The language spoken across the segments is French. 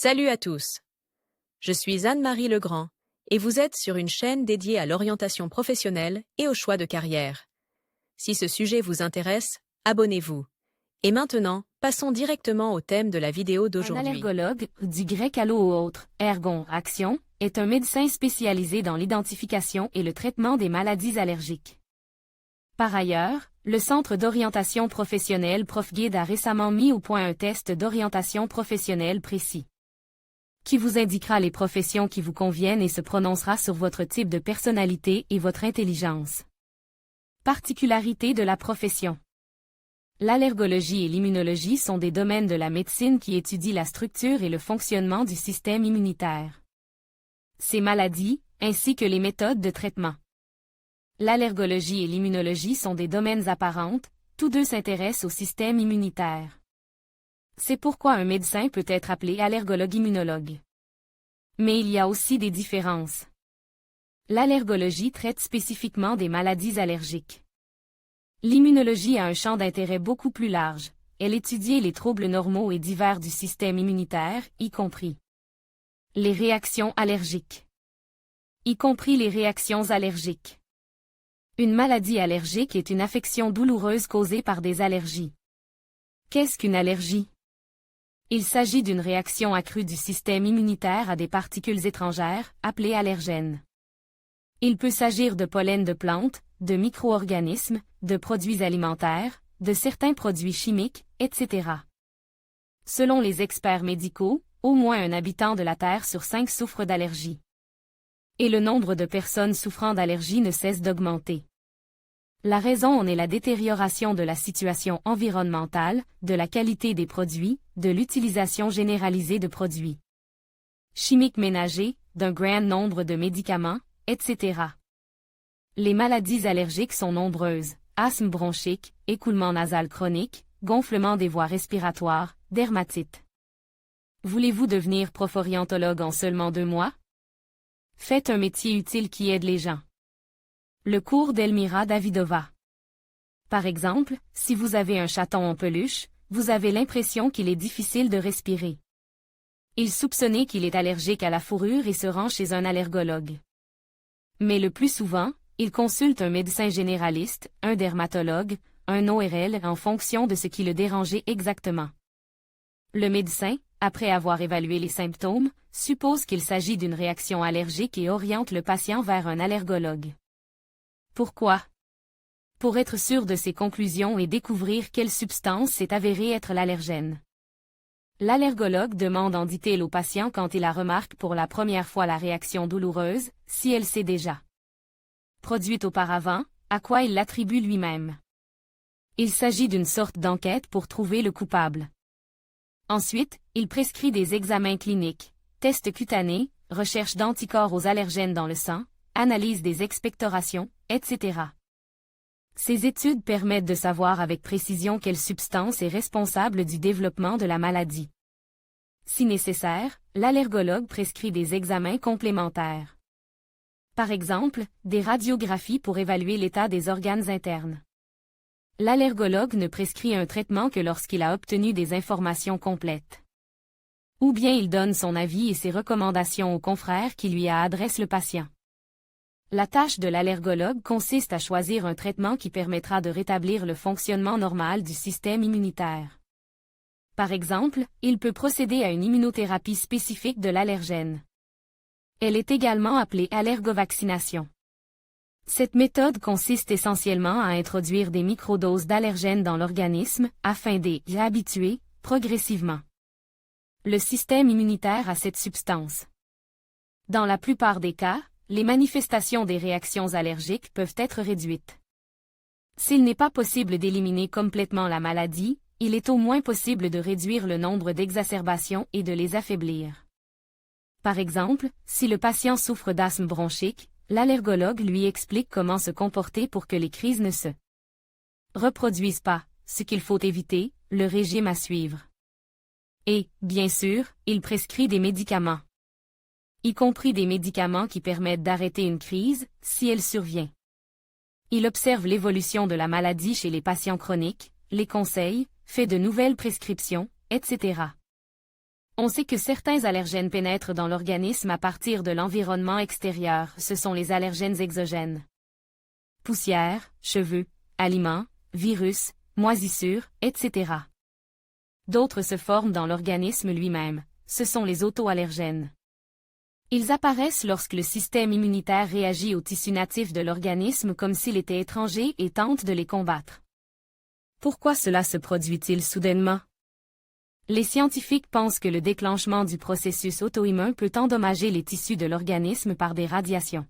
Salut à tous. Je suis Anne-Marie Legrand et vous êtes sur une chaîne dédiée à l'orientation professionnelle et au choix de carrière. Si ce sujet vous intéresse, abonnez-vous. Et maintenant, passons directement au thème de la vidéo Un d'aujourd'hui. allergologue, du grec allo ou autre, ergon, action, est un médecin spécialisé dans l'identification et le traitement des maladies allergiques. Par ailleurs, le Centre d'orientation professionnelle ProfGuide a récemment mis au point un test d'orientation professionnelle précis, qui vous indiquera les professions qui vous conviennent et se prononcera sur votre type de personnalité et votre intelligence. Particularité de la profession. L'allergologie et l'immunologie sont des domaines de la médecine qui étudient la structure et le fonctionnement du système immunitaire, ses maladies, ainsi que les méthodes de traitement. L'allergologie et l'immunologie sont des domaines apparents, tous deux s'intéressent au système immunitaire. C'est pourquoi un médecin peut être appelé allergologue-immunologue. Mais il y a aussi des différences. L'allergologie traite spécifiquement des maladies allergiques. L'immunologie a un champ d'intérêt beaucoup plus large. Elle étudie les troubles normaux et divers du système immunitaire, y compris les réactions allergiques. Y compris les réactions allergiques. Une maladie allergique est une affection douloureuse causée par des allergies. Qu'est-ce qu'une allergie? Il s'agit d'une réaction accrue du système immunitaire à des particules étrangères, appelées allergènes. Il peut s'agir de pollen de plantes, de micro-organismes, de produits alimentaires, de certains produits chimiques, etc. Selon les experts médicaux, au moins un habitant de la Terre sur 5 souffre d'allergie. Et le nombre de personnes souffrant d'allergie ne cesse d'augmenter. La raison en est la détérioration de la situation environnementale, de la qualité des produits, de l'utilisation généralisée de produits chimiques ménagers, d'un grand nombre de médicaments, etc. Les maladies allergiques sont nombreuses: asthme bronchique, écoulement nasal chronique, gonflement des voies respiratoires, dermatite. Voulez-vous devenir prof-orientologue en seulement 2 mois? Faites un métier utile qui aide les gens. Le cours d'Elmira Davidova. Par exemple, si vous avez un chaton en peluche, vous avez l'impression qu'il est difficile de respirer. Il soupçonnait qu'il est allergique à la fourrure et se rend chez un allergologue. Mais le plus souvent, il consulte un médecin généraliste, un dermatologue, un ORL en fonction de ce qui le dérangeait exactement. Le médecin, après avoir évalué les symptômes, suppose qu'il s'agit d'une réaction allergique et oriente le patient vers un allergologue. Pourquoi? Pour être sûr de ses conclusions et découvrir quelle substance s'est avérée être l'allergène. L'allergologue demande en détail au patient quand il la remarque pour la première fois la réaction douloureuse, si elle s'est déjà produite auparavant, à quoi il l'attribue lui-même. Il s'agit d'une sorte d'enquête pour trouver le coupable. Ensuite, il prescrit des examens cliniques, tests cutanés, recherche d'anticorps aux allergènes dans le sang, analyse des expectorations, etc. Ces études permettent de savoir avec précision quelle substance est responsable du développement de la maladie. Si nécessaire, l'allergologue prescrit des examens complémentaires. Par exemple, des radiographies pour évaluer l'état des organes internes. L'allergologue ne prescrit un traitement que lorsqu'il a obtenu des informations complètes. Ou bien il donne son avis et ses recommandations au confrère qui lui adresse le patient. La tâche de l'allergologue consiste à choisir un traitement qui permettra de rétablir le fonctionnement normal du système immunitaire. Par exemple, il peut procéder à une immunothérapie spécifique de l'allergène. Elle est également appelée allergovaccination. Cette méthode consiste essentiellement à introduire des microdoses d'allergènes dans l'organisme, afin d'y habituer, progressivement, le système immunitaire à cette substance. Dans la plupart des cas, les manifestations des réactions allergiques peuvent être réduites. S'il n'est pas possible d'éliminer complètement la maladie, il est au moins possible de réduire le nombre d'exacerbations et de les affaiblir. Par exemple, si le patient souffre d'asthme bronchique, l'allergologue lui explique comment se comporter pour que les crises ne se reproduisent pas, ce qu'il faut éviter, le régime à suivre. Et, bien sûr, il prescrit des médicaments, y compris des médicaments qui permettent d'arrêter une crise, si elle survient. Il observe l'évolution de la maladie chez les patients chroniques, les conseille, fait de nouvelles prescriptions, etc. On sait que certains allergènes pénètrent dans l'organisme à partir de l'environnement extérieur, ce sont les allergènes exogènes. Poussière, cheveux, aliments, virus, moisissures, etc. D'autres se forment dans l'organisme lui-même, ce sont les auto-allergènes. Ils apparaissent lorsque le système immunitaire réagit aux tissus natifs de l'organisme comme s'il était étranger et tente de les combattre. Pourquoi cela se produit-il soudainement? Les scientifiques pensent que le déclenchement du processus auto-immun peut endommager les tissus de l'organisme par des radiations,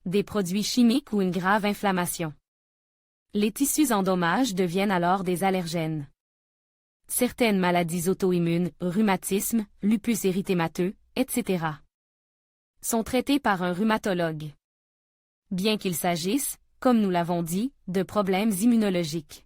des produits chimiques ou une grave inflammation. Les tissus endommagés deviennent alors des allergènes. Certaines maladies auto-immunes, rhumatisme, lupus érythémateux, etc., sont traitées par un rhumatologue. Bien qu'il s'agisse, comme nous l'avons dit, de problèmes immunologiques.